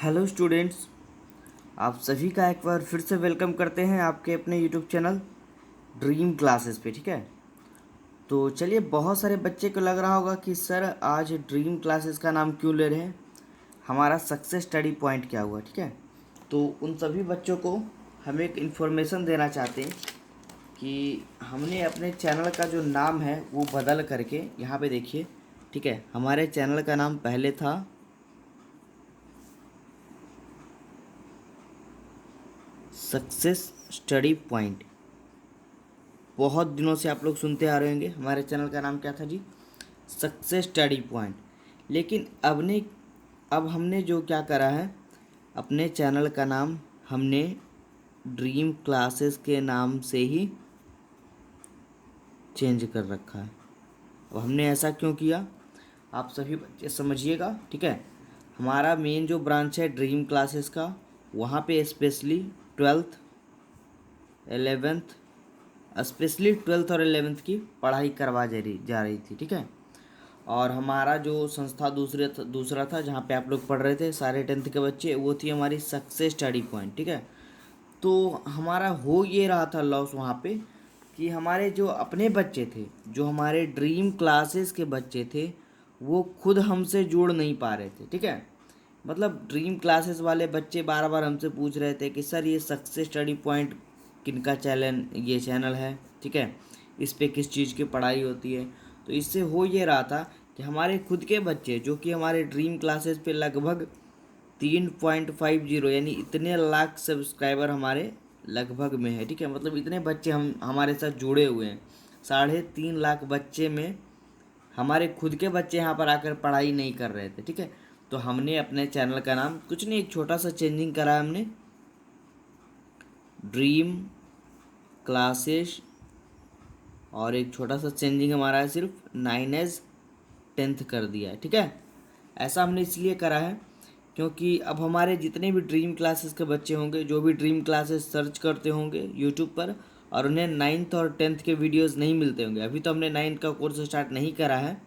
Hello students, आप सभी का एक बार फिर से वेलकम करते हैं आपके अपने यूट्यूब चैनल ड्रीम क्लासेस पे। ठीक है, तो चलिए, बहुत सारे बच्चे को लग रहा होगा कि सर आज ड्रीम क्लासेस का नाम क्यों ले रहे हैं, हमारा सक्सेस स्टडी पॉइंट क्या हुआ। ठीक है, तो उन सभी बच्चों को हम एक इन्फॉर्मेशन देना चाहते हैं कि हमने अपने चैनल का जो नाम है वो बदल करके यहाँ पे देखिए। ठीक है, हमारे चैनल का नाम पहले था सक्सेस स्टडी पॉइंट। बहुत दिनों से आप लोग सुनते आ रहे होंगे हमारे चैनल का नाम क्या था जी, सक्सेस स्टडी पॉइंट। लेकिन अब हमने जो क्या करा है, अपने चैनल का नाम हमने ड्रीम क्लासेस के नाम से ही चेंज कर रखा है। अब हमने ऐसा क्यों किया, आप सभी बच्चे समझिएगा। ठीक है, हमारा मेन जो ब्रांच है ड्रीम क्लासेस का, वहाँ पे specially 12th 11th, specially 12th और 11th की पढ़ाई करवा जा रही थी। ठीक है, और हमारा जो संस्था दूसरा था जहाँ पे आप लोग पढ़ रहे थे सारे 10th के बच्चे, वो थी हमारी सक्सेस स्टडी पॉइंट। ठीक है, तो हमारा हो ये रहा था लॉस वहाँ पे कि हमारे जो अपने बच्चे थे, जो हमारे ड्रीम क्लासेस के बच्चे थे, वो खुद हमसे जुड़ नहीं पा रहे थे। ठीक है, मतलब ड्रीम क्लासेस वाले बच्चे बार बार हमसे पूछ रहे थे कि सर ये सक्सेस स्टडी पॉइंट किनका चैनल है। ठीक है, इस पे किस चीज़ की पढ़ाई होती है। तो इससे हो ये रहा था कि हमारे खुद के बच्चे जो कि हमारे ड्रीम क्लासेस पे लगभग 3.50 यानी इतने लाख सब्सक्राइबर हमारे लगभग में है। ठीक है, मतलब इतने बच्चे हमारे साथ जुड़े हुए हैं। 3.5 लाख बच्चे में हमारे खुद के बच्चे यहाँ पर आकर पढ़ाई नहीं कर रहे थे। ठीक है, तो हमने अपने चैनल का नाम कुछ नहीं, एक छोटा सा चेंजिंग करा हमने, ड्रीम क्लासेस, और एक छोटा सा चेंजिंग हमारा है सिर्फ 9 कर दिया है। ठीक है, ऐसा हमने इसलिए करा है क्योंकि अब हमारे जितने भी ड्रीम क्लासेस के बच्चे होंगे, जो भी ड्रीम क्लासेस सर्च करते होंगे यूट्यूब पर, और उन्हें 9th और 10th के वीडियोस नहीं मिलते होंगे, अभी तो हमने 9th का कोर्स स्टार्ट नहीं करा है,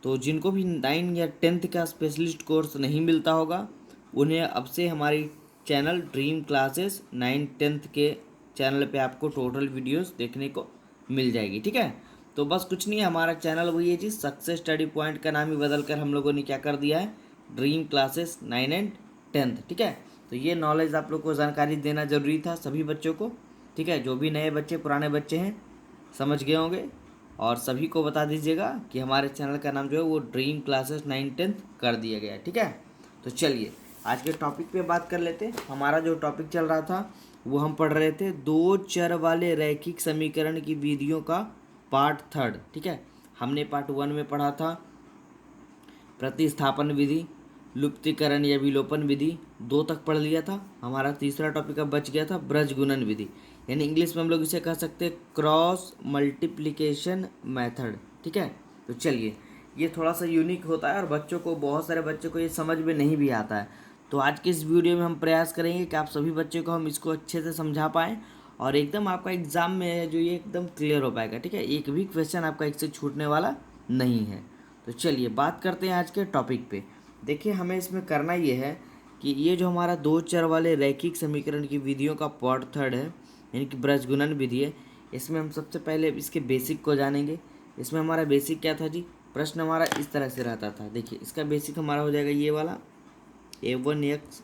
तो जिनको भी 9 या 10th का स्पेशलिस्ट कोर्स नहीं मिलता होगा, उन्हें अब से हमारी चैनल ड्रीम क्लासेस 9-10th के चैनल पे आपको टोटल वीडियोस देखने को मिल जाएगी। ठीक है, तो बस कुछ नहीं है, हमारा चैनल वही है जी, सक्सेस स्टडी पॉइंट का नाम ही बदल कर हम लोगों ने क्या कर दिया है, ड्रीम क्लासेस 9 एंड 10th। ठीक है, तो ये नॉलेज आप लोग को जानकारी देना ज़रूरी था सभी बच्चों को। ठीक है, जो भी नए बच्चे पुराने बच्चे हैं समझ गए होंगे, और सभी को बता दीजिएगा कि हमारे चैनल का नाम जो है वो ड्रीम क्लासेस 9-10th कर दिया गया है। ठीक है, तो चलिए आज के टॉपिक पे बात कर लेते हैं। हमारा जो टॉपिक चल रहा था वो हम पढ़ रहे थे दो चर वाले रैखिक समीकरण की विधियों का पार्ट 3। ठीक है, हमने पार्ट 1 में पढ़ा था प्रतिस्थापन विधि, लुप्तीकरण या विलोपन विधि, 2 तक पढ़ लिया था। हमारा तीसरा टॉपिक अब बच गया था ब्रज गुणन विधि, यानी इंग्लिश में हम लोग इसे कह सकते हैं क्रॉस मल्टीप्लिकेशन मेथड। ठीक है, तो चलिए, ये थोड़ा सा यूनिक होता है और बच्चों को, बहुत सारे बच्चों को ये समझ में नहीं भी आता है। तो आज के इस वीडियो में हम प्रयास करेंगे कि आप सभी बच्चों को हम इसको अच्छे से समझा पाएँ, और एकदम आपका एग्ज़ाम में है जो ये एकदम क्लियर हो पाएगा। ठीक है, एक भी क्वेश्चन आपका एक से छूटने वाला नहीं है। तो चलिए बात करते हैं आज के टॉपिक पे। देखिए, हमें इसमें करना ये है कि ये जो हमारा दो चर वाले रैखिक समीकरण की विधियों का पार्ट 3 है, यानी कि ब्रजगुणन विधि है, इसमें हम सबसे पहले इसके बेसिक को जानेंगे। इसमें हमारा बेसिक क्या था जी, प्रश्न हमारा इस तरह से रहता था। देखिए, इसका बेसिक हमारा हो जाएगा ये वाला, a1x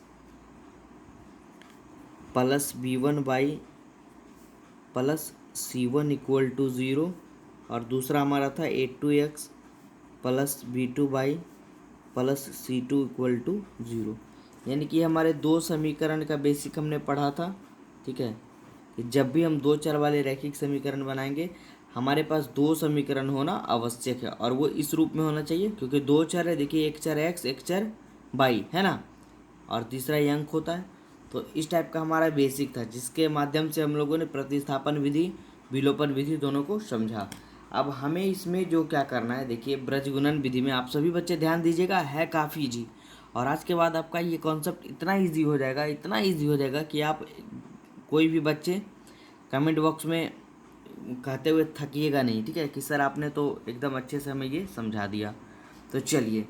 plus b1 y plus c1 equal to 0, और दूसरा हमारा था a2x plus b2 y plus c2 equal to 0। यानी कि हमारे दो समीकरण का बेसिक हमने पढ़ा था। ठीक है, कि जब भी हम दो चर वाले रैखिक समीकरण बनाएंगे, हमारे पास दो समीकरण होना आवश्यक है, और वो इस रूप में होना चाहिए, क्योंकि दो चर है। देखिए, एक चर x, एक चर y है ना, और तीसरा ये अंक होता है। तो इस टाइप का हमारा बेसिक था, जिसके माध्यम से हम लोगों ने प्रतिस्थापन विधि, विलोपन विधि दोनों को समझा। अब हमें इसमें जो क्या करना है, देखिए, ब्रजगुणन विधि में आप सभी बच्चे ध्यान दीजिएगा, है काफ़ी इजी, और आज के बाद आपका ये कॉन्सेप्ट इतना इजी हो जाएगा, इतना इजी हो जाएगा कि आप, कोई भी बच्चे कमेंट बॉक्स में कहते हुए थकिएगा नहीं। ठीक है, कि सर आपने तो एकदम अच्छे से हमें ये समझा दिया। तो चलिए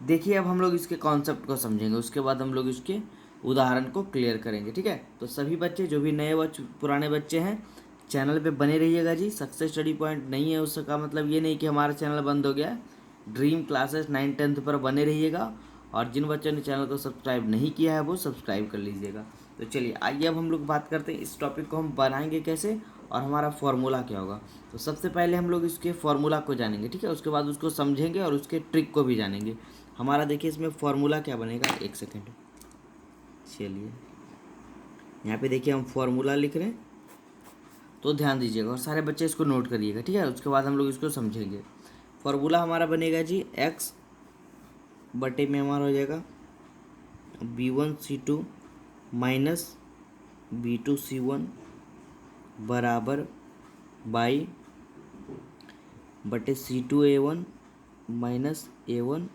देखिए अब हम लोग इसके कॉन्सेप्ट को समझेंगे, उसके बाद हम लोग इसके उदाहरण को क्लियर करेंगे, ठीक है। तो सभी बच्चे जो भी नए पुराने बच्चे हैं चैनल पे बने रहिएगा जी। सक्सेस स्टडी पॉइंट नहीं है उसका मतलब ये नहीं कि हमारा चैनल बंद हो गया है। ड्रीम क्लासेस 9th-10th पर बने रहिएगा, और जिन बच्चों ने चैनल को सब्सक्राइब नहीं किया है वो सब्सक्राइब कर लीजिएगा। तो चलिए आइए अब हम लोग बात करते हैं इस टॉपिक को हम बनाएंगे कैसे और हमारा फॉर्मूला क्या होगा। तो सबसे पहले हम लोग इसके फॉर्मूला को जानेंगे, ठीक है। उसके बाद उसको समझेंगे और उसके ट्रिक को भी जानेंगे। हमारा देखिए इसमें फॉर्मूला क्या बनेगा, एक सेकेंड। चलिए यहाँ पे देखिए हम फॉर्मूला लिख रहे हैं, तो ध्यान दीजिएगा और सारे बच्चे इसको नोट करिएगा, ठीक है। उसके बाद हम लोग इसको समझेंगे। फॉर्मूला हमारा बनेगा जी x बटे में हमारा हो जाएगा B1C2 माइनस B2C1 बराबर बाई बटे C2A1 माइनस A1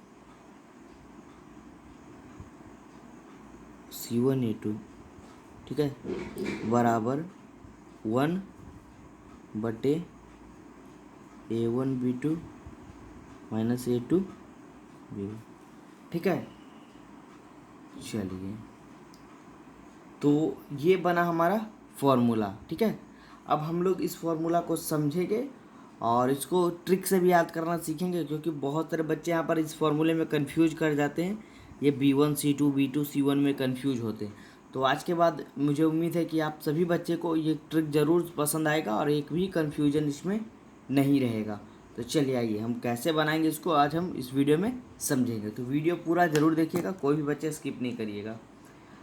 C1A2, ठीक है, बराबर 1 बटे A1B2 माइनस A2B1, ठीक है। चलिए तो ये बना हमारा फॉर्मूला, ठीक है। अब हम लोग इस फॉर्मूला को समझेंगे और इसको ट्रिक से भी याद करना सीखेंगे, क्योंकि बहुत सारे बच्चे यहाँ पर इस फॉर्मूले में कंफ्यूज कर जाते हैं। ये B1C2 B2C1 में कंफ्यूज होते हैं। तो आज के बाद मुझे उम्मीद है कि आप सभी बच्चे को ये ट्रिक ज़रूर पसंद आएगा और एक भी कन्फ्यूजन इसमें नहीं रहेगा। तो चलिए आइए हम कैसे बनाएंगे इसको आज हम इस वीडियो में समझेंगे। तो वीडियो पूरा ज़रूर देखिएगा, कोई भी बच्चे स्किप नहीं करिएगा।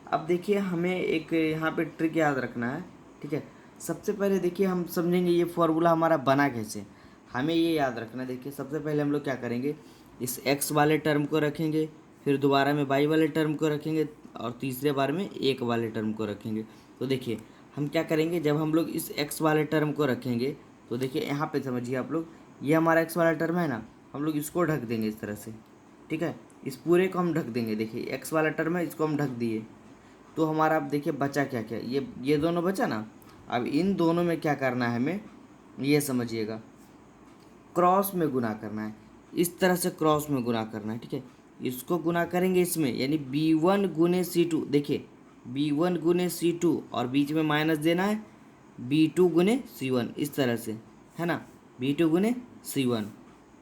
अब देखिए हमें एक यहाँ पे ट्रिक याद रखना है, ठीक है। सबसे पहले देखिए हम समझेंगे ये फॉर्मूला हमारा बना कैसे, हमें ये याद रखना है। देखिए सबसे पहले हम लोग क्या करेंगे, इस x वाले टर्म को रखेंगे, फिर दोबारा में y वाले टर्म को रखेंगे और तीसरे बार में 1 वाले टर्म को रखेंगे। तो देखिए हम क्या करेंगे, जब हम लोग इस x वाले टर्म को रखेंगे तो देखिए यहाँ पे समझिए आप लोग, ये हमारा x वाला टर्म है ना, हम लोग इसको ढक देंगे इस तरह से, ठीक है। इस पूरे को हम ढक देंगे। देखिए x वाला टर्म है, इसको हम ढक दिए, तो हमारा अब देखिए बचा क्या क्या, ये दोनों बचा ना। अब इन दोनों में क्या करना है हमें, ये समझिएगा, क्रॉस में गुना करना है, इस तरह से क्रॉस में गुना करना है, ठीक है। इसको गुना करेंगे इसमें, यानी B1 गुने C2, देखिए B1 गुने C2 और बीच में माइनस देना है B2 गुने C1, इस तरह से, है ना, B2 गुने C1,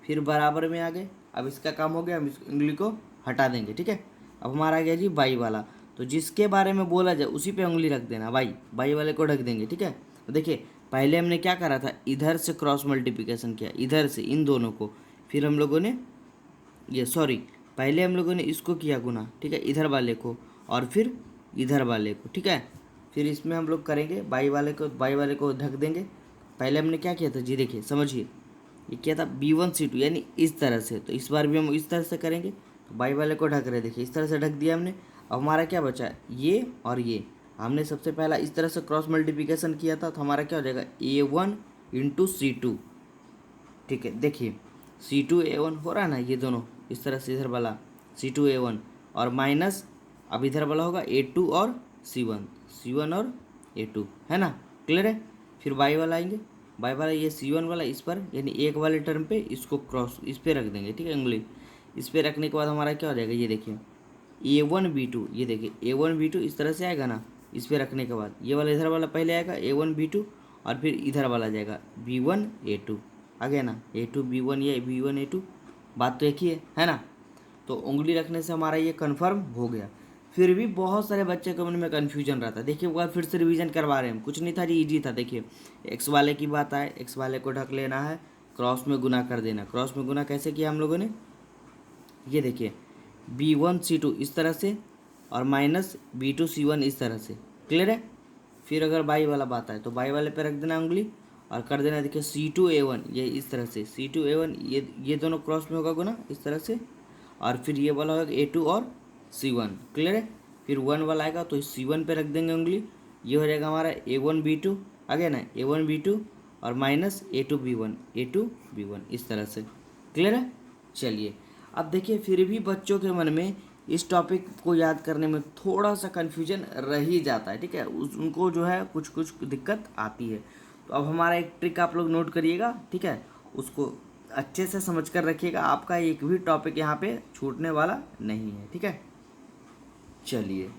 फिर बराबर में आ गए। अब इसका काम हो गया, हम इस उंगली को हटा देंगे, ठीक है। अब हमारा आ गया जी बाई वाला, तो जिसके बारे में बोला जाए उसी पे उंगली रख देना, बाई वाले को ढक देंगे, ठीक है। तो देखिए पहले हमने क्या करा था, इधर से क्रॉस मल्टीप्लिकेशन किया, इधर से इन दोनों को, फिर हम लोगों ने पहले हम लोगों ने इसको किया गुना, ठीक है, इधर वाले को, और फिर इधर वाले को, ठीक है। फिर इसमें हम लोग करेंगे बाई वाले को ढक देंगे। पहले हमने क्या किया था जी, देखिए समझिए, ये क्या था B1C2 यानी इस तरह से, तो इस बार भी हम इस तरह से करेंगे। तो बाई वाले को ढक रहे, देखिए इस तरह से ढक दिया हमने। अब हमारा क्या बचा, ये और ये, हमने सबसे पहला इस तरह से क्रॉस मल्टीप्लिकेशन किया था, तो हमारा क्या हो जाएगा A1 इंटू C2, ठीक है। देखिए C2A1 हो रहा है ना, ये दोनों इस तरह से, इधर वाला C2A1 और माइनस, अब इधर वाला होगा A2 और C1 और A2, है ना, क्लियर है। फिर बाई वाला आएंगे, बाई वाला ये C1 वाला इस पर, यानी 1 वाले टर्म पे इसको क्रॉस इस पर रख देंगे, ठीक है, उंगली इस पर रखने के बाद हमारा क्या हो जाएगा, ये देखिए A1B2, ये देखिए A1B2 इस तरह से आएगा ना, इस पर रखने के बाद ये वाला इधर वाला पहले आएगा A1B2 और फिर इधर वाला जाएगा B1A2, आ गया ना, A2B1 या B1A2, बात तो एक ही है ना। तो उंगली रखने से हमारा ये कन्फर्म हो गया। फिर भी बहुत सारे बच्चे के मन में कन्फ्यूजन रहता है, देखिए वो फिर से रिवीजन करवा रहे हैं, कुछ नहीं था जी, ईजी था। देखिए एक्स वाले की बात आए, एक्स वाले को ढक लेना है, क्रॉस में गुना कर देना। क्रॉस में गुना कैसे किया हम लोगों ने, ये देखिए B1C2 इस तरह से और माइनस B2C1 इस तरह से, क्लियर है। फिर अगर बाई वाला बात आए तो बाई वाले पे रख देना उंगली और कर देना, देखिए C2A1 ये इस तरह से, C2A1 ये दोनों क्रॉस में होगा गुना इस तरह से, और फिर ये वाला होगा A2 और C1, क्लियर है। फिर 1 वाला आएगा तो C1 पे रख देंगे उंगली, ये हो जाएगा हमारा A1B2, आ गया ना, A1B2 और माइनस A2B1 इस तरह से, क्लियर है। चलिए अब देखिए फिर भी बच्चों के मन में इस टॉपिक को याद करने में थोड़ा सा कन्फ्यूजन रह ही जाता है, ठीक है, उनको जो है कुछ कुछ दिक्कत आती है। तो अब हमारा एक ट्रिक आप लोग नोट करिएगा, ठीक है, उसको अच्छे से समझ कर रखिएगा, आपका एक भी टॉपिक यहाँ पे छूटने वाला नहीं है, ठीक है। चलिए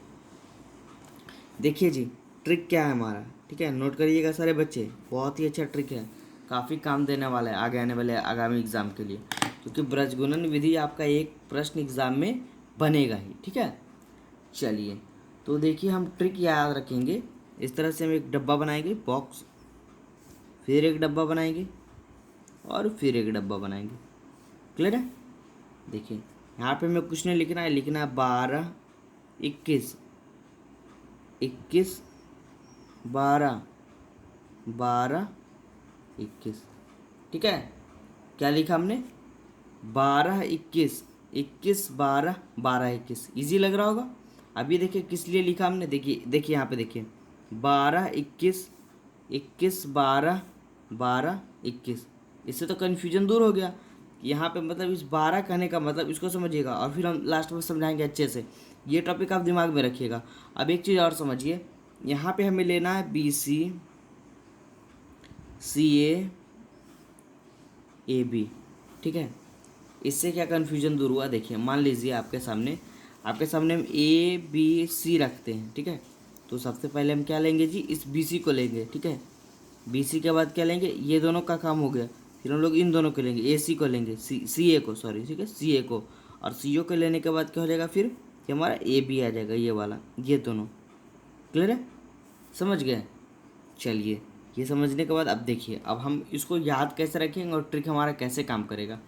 देखिए जी, ट्रिक क्या है हमारा, ठीक है, नोट करिएगा सारे बच्चे, बहुत ही अच्छा ट्रिक है, काफ़ी काम देने वाला है आगे आने वाले आगामी एग्ज़ाम के लिए, क्योंकि ब्रजगुणन विधि आपका एक प्रश्न एग्ज़ाम में बनेगा ही, ठीक है। चलिए तो देखिए, हम ट्रिक याद रखेंगे, इस तरह से हम एक डब्बा बनाएंगे बॉक्स, फिर एक डब्बा बनाएंगे और फिर एक डब्बा बनाएंगे। क्लियर है? देखिए यहाँ पे हमें कुछ नहीं लिखना है, लिखना है 12 21 21 12 12 21, ठीक है। क्या लिखा हमने? 12 21 21 12 12 21। ईजी लग रहा होगा। अभी देखिए किस लिए लिखा हमने, देखिए देखिए यहाँ पे देखिए 12 21 21 12 12 21। इससे तो कन्फ्यूजन दूर हो गया। यहाँ पे मतलब इस 12 कहने का मतलब इसको समझिएगा, और फिर हम लास्ट में समझाएंगे अच्छे से। ये टॉपिक आप दिमाग में रखिएगा। अब एक चीज़ और समझिए, यहाँ पे हमें लेना है BC CA AB, ठीक है। इससे क्या कन्फ्यूजन दूर हुआ, देखिए मान लीजिए आपके सामने हम ABC रखते हैं, ठीक है। तो सबसे पहले हम क्या लेंगे जी, इस BC को लेंगे, ठीक है। BC के बाद क्या लेंगे, ये दोनों का काम हो गया, फिर हम लोग इन दोनों को लेंगे, AC को लेंगे, CA को, सॉरी, ठीक है, CA को, और CO को लेने के बाद क्या हो जाएगा, फिर ये हमारा AB आ जाएगा, ये वाला, ये दोनों। क्लियर है? समझ गए? चलिए, ये समझने के बाद अब देखिए, अब हम इसको याद कैसे रखेंगे और ट्रिक हमारा कैसे काम करेगा।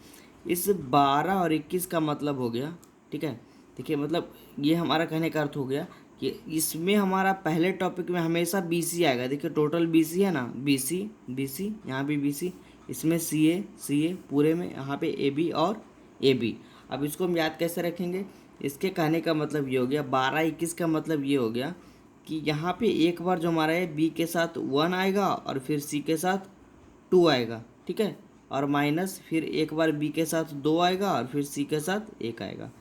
इस 12 और 21 का मतलब हो गया, ठीक है। देखिए मतलब ये हमारा कहने का अर्थ हो गया कि इसमें हमारा पहले टॉपिक में हमेशा BC आएगा। देखिए टोटल BC है ना, BC यहाँ भी BC, इसमें CA पूरे में, यहाँ पे AB और AB। अब इसको हम याद कैसे रखेंगे, इसके कहने का मतलब ये हो गया, 12 21 का मतलब ये हो गया कि यहाँ पे एक बार जो हमारा है B के साथ 1 आएगा और फिर C के साथ 2 आएगा, ठीक है, और माइनस फिर एक बार B के साथ 2 आएगा और फिर C के साथ 1 आएगा,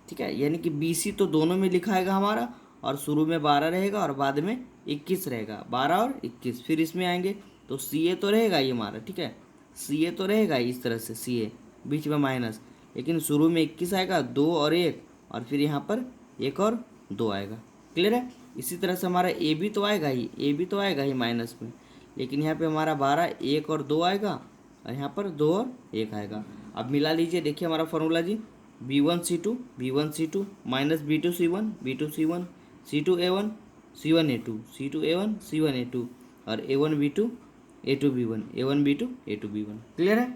ठीक है। यानी कि BC तो दोनों में लिखा आएगा हमारा, और शुरू में 12 रहेगा और बाद में 21 रहेगा, 12 और 21। फिर इसमें आएंगे तो CA तो रहेगा ही हमारा, ठीक है, CA तो रहेगा इस तरह से, CA बीच में माइनस, लेकिन शुरू में 21 आएगा, 2 और 1, और फिर यहाँ पर 1 और 2 आएगा। क्लियर है? इसी तरह से हमारा AB तो आएगा ही माइनस में, लेकिन यहाँ पे हमारा 12 1 और 2 आएगा, और यहाँ पर 2 और 1 आएगा। अब मिला लीजिए, देखिए हमारा फॉर्मूला जी, B1C2 minus B2C1 C2A1 C1A2 C2A1 C1A2, और A1B2 A2B1 A1B2 A2B1। Clear है?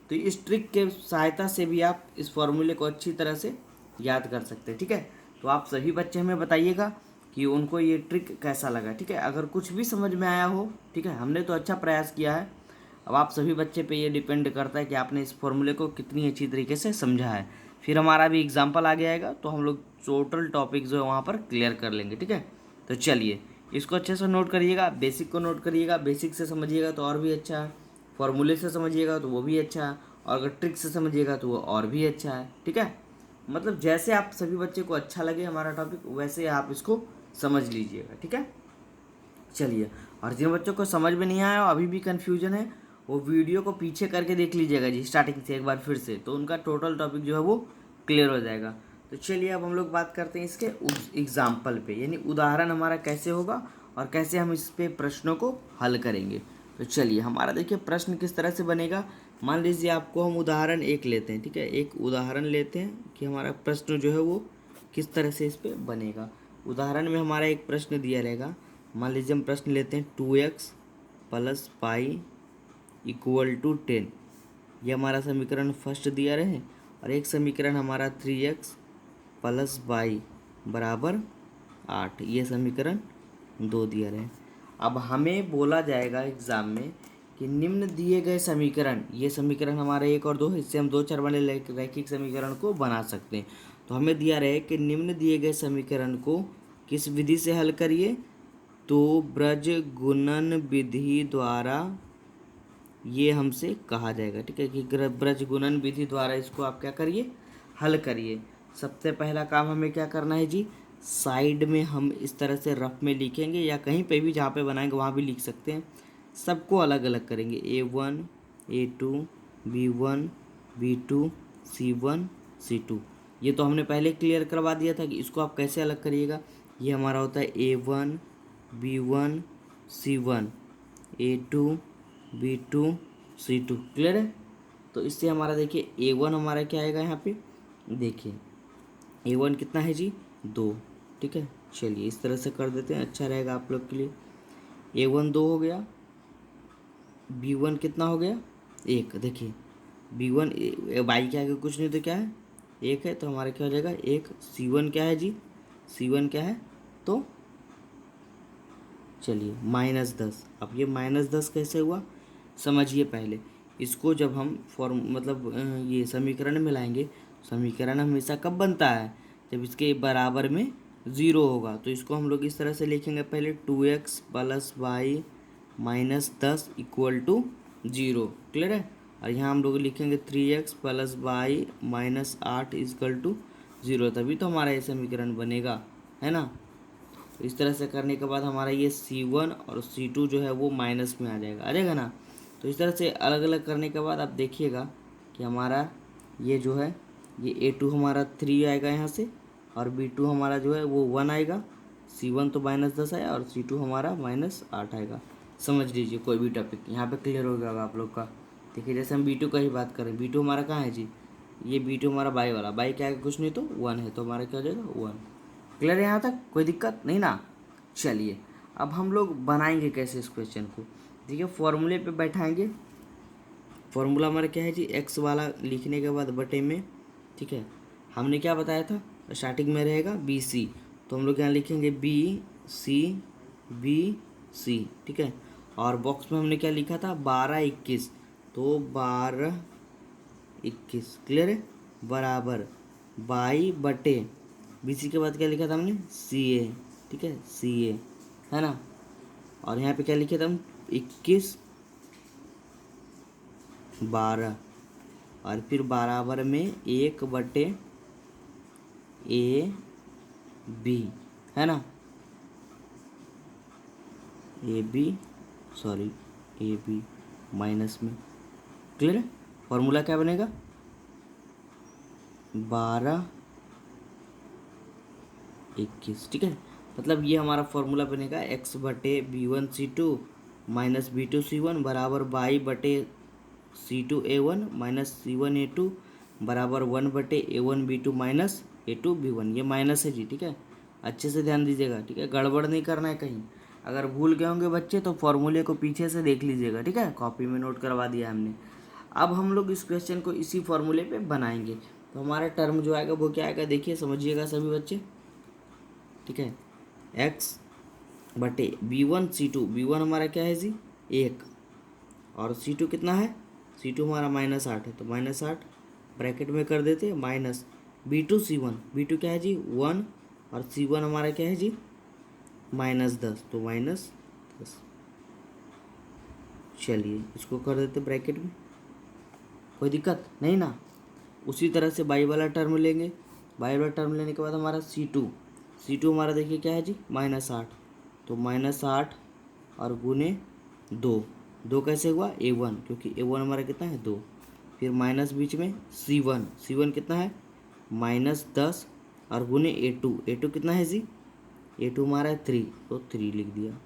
तो इस ट्रिक के सहायता से भी आप इस फॉर्मूले को अच्छी तरह से याद कर सकते हैं, ठीक है। तो आप सभी बच्चे हमें बताइएगा कि उनको ये ट्रिक कैसा लगा, ठीक है। अगर कुछ भी समझ में आया हो, ठीक है, हमने तो अच्छा प्रयास किया है, अब आप सभी बच्चे पे ये डिपेंड करता है कि आपने इस फॉर्मूले को कितनी अच्छी तरीके से समझा है। फिर हमारा भी एग्जाम्पल आगे आएगा तो हम लोग टोटल टॉपिक जो है वहाँ पर क्लियर कर लेंगे, ठीक है। तो चलिए इसको अच्छे से नोट करिएगा, बेसिक को नोट करिएगा, बेसिक से समझिएगा तो और भी अच्छा है, फॉर्मूले से समझिएगा तो वो भी अच्छा है, और अगर ट्रिक से समझिएगा तो वो और भी अच्छा है, ठीक है। मतलब जैसे आप सभी बच्चे को अच्छा लगे हमारा टॉपिक, वैसे आप इसको समझ लीजिएगा, ठीक है। चलिए, और जिन बच्चों को समझ में नहीं आया, अभी भी कन्फ्यूजन है, वो वीडियो को पीछे करके देख लीजिएगा जी, स्टार्टिंग से एक बार फिर से, तो उनका टोटल टॉपिक जो है वो क्लियर हो जाएगा। तो चलिए अब हम लोग बात करते हैं इसके एग्जाम्पल पे, यानी उदाहरण हमारा कैसे होगा और कैसे हम इस पे प्रश्नों को हल करेंगे। तो चलिए हमारा देखिए प्रश्न किस तरह से बनेगा। मान लीजिए आपको हम उदाहरण एक लेते हैं, ठीक है, एक उदाहरण लेते हैं कि हमारा प्रश्न जो है वो किस तरह से इस पर बनेगा। उदाहरण में हमारा एक प्रश्न दिया रहेगा, मान लीजिए हम प्रश्न लेते हैं 2x + पाई = 10, ये हमारा समीकरण फर्स्ट दिया रहे, और एक समीकरण हमारा 3x + y = 8, ये समीकरण 2 दिया रहे। अब हमें बोला जाएगा एग्ज़ाम में कि निम्न दिए गए समीकरण, ये समीकरण हमारे 1 और 2 है, इससे हम 2 4 वाले रैखिक समीकरण को बना सकते हैं। तो हमें दिया रहे कि निम्न दिए गए समीकरण को किस विधि से हल करिए, तो ब्रज गुणन विधि द्वारा ये हमसे कहा जाएगा, ठीक है, कि ब्रज गुणन विधि द्वारा इसको आप क्या करिए, हल करिए। सबसे पहला काम हमें क्या करना है जी, साइड में हम इस तरह से रफ में लिखेंगे, या कहीं पे भी जहाँ पे बनाएंगे वहाँ भी लिख सकते हैं, सबको अलग अलग करेंगे, A1 A2 B1 B2 C1 C2। ये तो हमने पहले क्लियर करवा दिया था कि इसको आप कैसे अलग करिएगा। ये हमारा होता है A1 B1 C1 A2 B2 C2। Clear है। तो इससे हमारा देखिए A1 हमारा क्या आएगा यहाँ पे, देखिए A1 कितना है जी, 2। ठीक है, चलिए इस तरह से कर देते हैं, अच्छा रहेगा आप लोग के लिए। A1 2 हो गया, B1 कितना हो गया, 1। देखिए B1 बाई के आगे कुछ नहीं तो क्या है, 1 है, तो हमारा क्या हो जाएगा 1। C1 क्या है जी, C1 क्या है, तो चलिए -10। अब ये -10 कैसे हुआ समझिए पहले। इसको जब हम फॉर्म मतलब ये समीकरण में लाएंगे, समीकरण हमेशा कब बनता है, जब इसके बराबर में 0 होगा। तो इसको हम लोग इस तरह से लिखेंगे, पहले 2x + y -10 = 0। क्लियर है। और यहाँ हम लोग लिखेंगे 3x + y -8 = 0, तभी तो हमारा ये समीकरण बनेगा, है ना। तो इस तरह से करने के बाद हमारा ये C1 और C2 जो है वो माइनस में आ जाएगा ना। तो इस तरह से अलग अलग करने के बाद आप देखिएगा कि हमारा ये जो है ये A2 हमारा 3 आएगा यहाँ से, और B2 हमारा जो है वो 1 आएगा। C1 तो -10 आया और C2 हमारा -8 आएगा। समझ लीजिए कोई भी टॉपिक यहाँ पे क्लियर हो गया होगा आप लोग का। देखिए जैसे हम B2 का ही बात करें, B2 हमारा कहाँ है जी, ये B2 हमारा बाई वाला, बाई क्या है कुछ नहीं तो 1 है, तो हमारा क्या हो जाएगा 1। क्लियर है यहाँ तक, कोई दिक्कत नहीं ना। चलिए अब हम लोग बनाएंगे कैसे इस क्वेश्चन को, देखिए फॉर्मूले पे बैठाएंगे। फॉर्मूला हमारा क्या है जी, एक्स वाला लिखने के बाद बटे में, ठीक है, हमने क्या बताया था स्टार्टिंग में रहेगा BC, तो हम लोग यहाँ लिखेंगे BC, ठीक है। और बॉक्स में हमने क्या लिखा था 12 21, तो 12 21 क्लियर है, बराबर बाई बटे BC के बाद क्या लिखा था हमने CA, ठीक है, CA है ना। और यहाँ पे क्या लिखे थे हम 21 12, और फिर बराबर में 1/AB है ना, AB सॉरी AB माइनस में। क्लियर है। फॉर्मूला क्या बनेगा 12 21, ठीक है। मतलब ये हमारा फॉर्मूला बनेगा x/B1C2 -B2C1 बराबर y/C2A1 -C1A2 बराबर 1/A1B2 -A2B1। ये माइनस है जी, ठीक है, अच्छे से ध्यान दीजिएगा, ठीक है, गड़बड़ नहीं करना है कहीं। अगर भूल गए होंगे बच्चे तो फॉर्मूले को पीछे से देख लीजिएगा, ठीक है, कॉपी में नोट करवा दिया हमने। अब हम लोग इस क्वेश्चन को इसी फॉर्मूले पे बनाएंगे। तो हमारा टर्म जो आएगा वो क्या आएगा, देखिए समझिएगा सभी बच्चे, ठीक है। x/B1C2, B1 हमारा क्या है जी 1, और C2 कितना है, C2 हमारा -8 है, तो -8 ब्रैकेट में कर देते हैं, माइनस B2C1, B2 क्या है जी 1, और C1 हमारा क्या है जी -10, तो -10। चलिए इसको कर देते ब्रैकेट में, कोई दिक्कत नहीं ना। उसी तरह से बाई वाला टर्म लेंगे, बाई वाला टर्म लेने के बाद हमारा C2 हमारा देखिए क्या है जी -8, तो -8 और गुने 2 कैसे हुआ A1, क्योंकि A1 हमारा कितना है 2, फिर माइनस बीच में C1 कितना है -10 और गुने A2 कितना है जी, A2 हमारा है 3, तो 3 लिख दिया।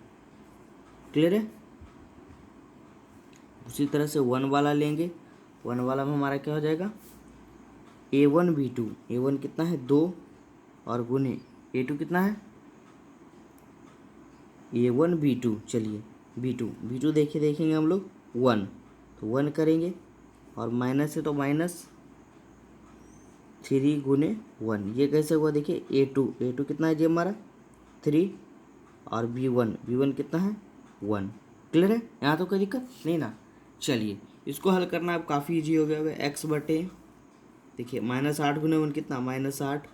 क्लियर है। उसी तरह से 1 वाला लेंगे, 1 वाला में हमारा क्या हो जाएगा A1B2, A1 कितना है 2 और गुने A2 कितना है A1B2। चलिए B2 देखेंगे हम लोग 1, तो 1 करेंगे, और माइनस है तो -3 गुने 1, ये कैसे हुआ देखिए A2 कितना है जी हमारा 3, और B1 कितना है 1। क्लियर है, यहाँ तो कोई दिक्कत नहीं ना। चलिए इसको हल करना अब काफ़ी ईजी हो गया होगा। x बटे देखिए -8 गुने 1 कितना -8,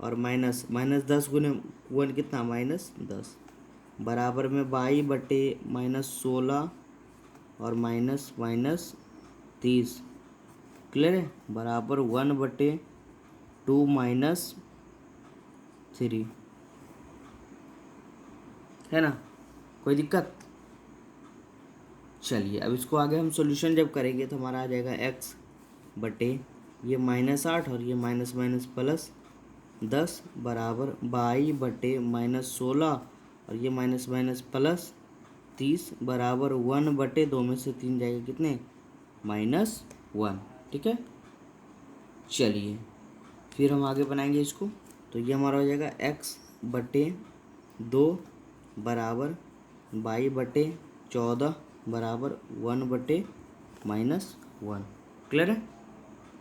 और -10 गुने 1 कितना -10, बराबर में -16 और -30। क्लियर है, बराबर 1/2 -3 है ना, कोई दिक्कत। चलिए अब इसको आगे हम सॉल्यूशन जब करेंगे तो हमारा आ जाएगा x बटे ये -8 और ये माइनस माइनस प्लस 10 बराबर 22/-16 और ये माइनस माइनस प्लस 30 बराबर 1/2 में से 3 जाएगा कितने -1। ठीक है। चलिए फिर हम आगे बनाएंगे इसको, तो ये हमारा हो जाएगा x/2 बराबर 22/14 बराबर 1/-1। क्लियर है,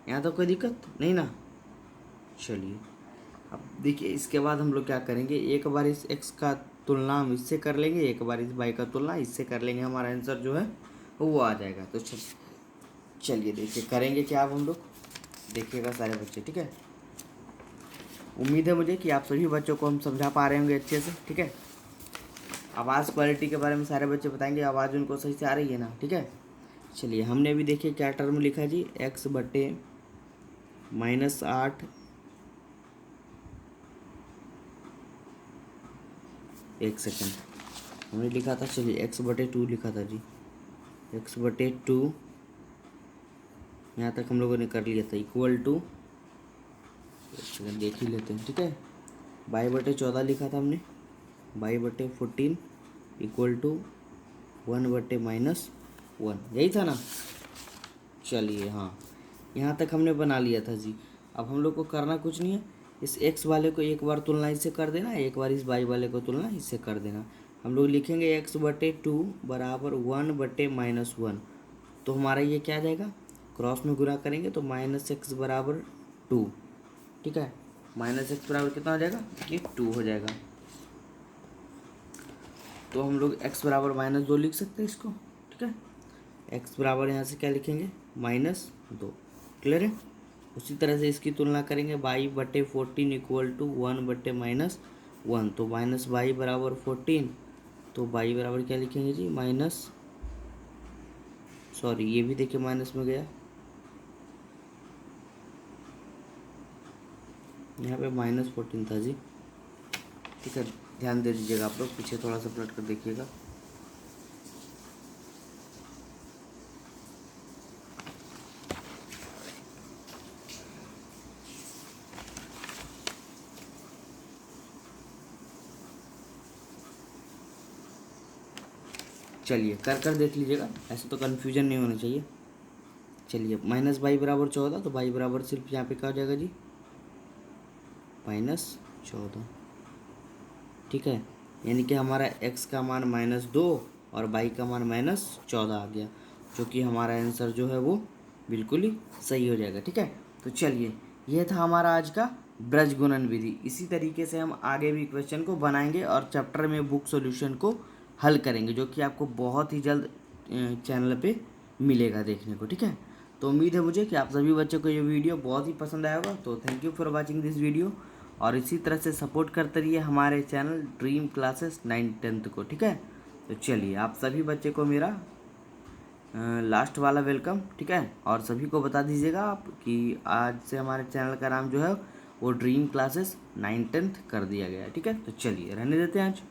यहाँ तो कोई दिक्कत नहीं ना। चलिए अब देखिए इसके बाद हम लोग क्या करेंगे, एक बार इस x का तुलना हम इससे कर लेंगे, एक बार इस y का तुलना इससे कर लेंगे, हमारा आंसर जो है वो आ जाएगा। तो चलिए देखिए करेंगे क्या अब हम लोग, देखिएगा सारे बच्चे। ठीक है, उम्मीद है मुझे कि आप सभी बच्चों को हम समझा पा रहे होंगे अच्छे से। ठीक है, आवाज़ क्वालिटी के बारे में सारे बच्चे बताएंगे, आवाज़ उनको सही से आ रही है ना। ठीक है, चलिए हमने अभी देखिए क्या टर्म लिखा जी, x/-8 एक सेकेंड हमने लिखा था, चलिए x/2 लिखा था जी, x/2 यहाँ तक हम लोगों ने कर लिया था, इक्वल टू एक सेकेंड देख ही लेते हैं। ठीक है, y/14 लिखा था हमने, y/14 इक्वल टू 1/-1, यही था ना। चलिए हाँ, यहाँ तक हमने बना लिया था जी। अब हम लोग को करना कुछ नहीं है, इस x वाले को एक बार तुलना इससे कर देना, एक बार इस y वाले को तुलना इससे कर देना। हम लोग लिखेंगे x/2 बराबर 1/-1, तो हमारा ये क्या आ जाएगा, क्रॉस में गुणा करेंगे तो -x बराबर 2। ठीक है, -x बराबर कितना हो जाएगा, ये 2 हो जाएगा। तो हम लोग x बराबर -2 लिख सकते हैं इसको। ठीक है, x बराबर यहाँ से क्या लिखेंगे, -2। क्लियर है, उसी तरह से इसकी तुलना करेंगे, y/14 इक्वल टू 1/-1, तो -y बराबर 14, तो y बराबर क्या लिखेंगे जी, सॉरी ये भी देखिए माइनस में गया, यहाँ पे -14 था जी। ठीक है, ध्यान दे दीजिएगा आप लोग, पीछे थोड़ा सा पलट कर देखिएगा। चलिए कर देख लीजिएगा, ऐसे तो कन्फ्यूजन नहीं होना चाहिए। चलिए -y बराबर 14, तो y बराबर सिर्फ यहाँ पे क्या हो जाएगा जी, -14। ठीक है, यानी कि हमारा x का मान -2 और y का मान -14 आ गया, जो कि हमारा आंसर जो है वो बिल्कुल ही सही हो जाएगा। ठीक है, तो चलिए यह था हमारा आज का ब्रज गुणन विधि। इसी तरीके से हम आगे भी क्वेश्चन को बनाएंगे और चैप्टर में बुक सॉल्यूशन को हल करेंगे, जो कि आपको बहुत ही जल्द चैनल पे मिलेगा देखने को। ठीक है, तो उम्मीद है मुझे कि आप सभी बच्चों को ये वीडियो बहुत ही पसंद आया होगा। तो thank you for watching this video, और इसी तरह से सपोर्ट करते रहिए हमारे चैनल ड्रीम क्लासेस 9th-10th को। ठीक है, तो चलिए आप सभी बच्चे को मेरा लास्ट वाला वेलकम। ठीक है, और सभी को बता दीजिएगा आप कि आज से हमारे चैनल का नाम जो है वो ड्रीम क्लासेस 9th-10th कर दिया गया है। ठीक है, तो चलिए रहने देते हैं आज।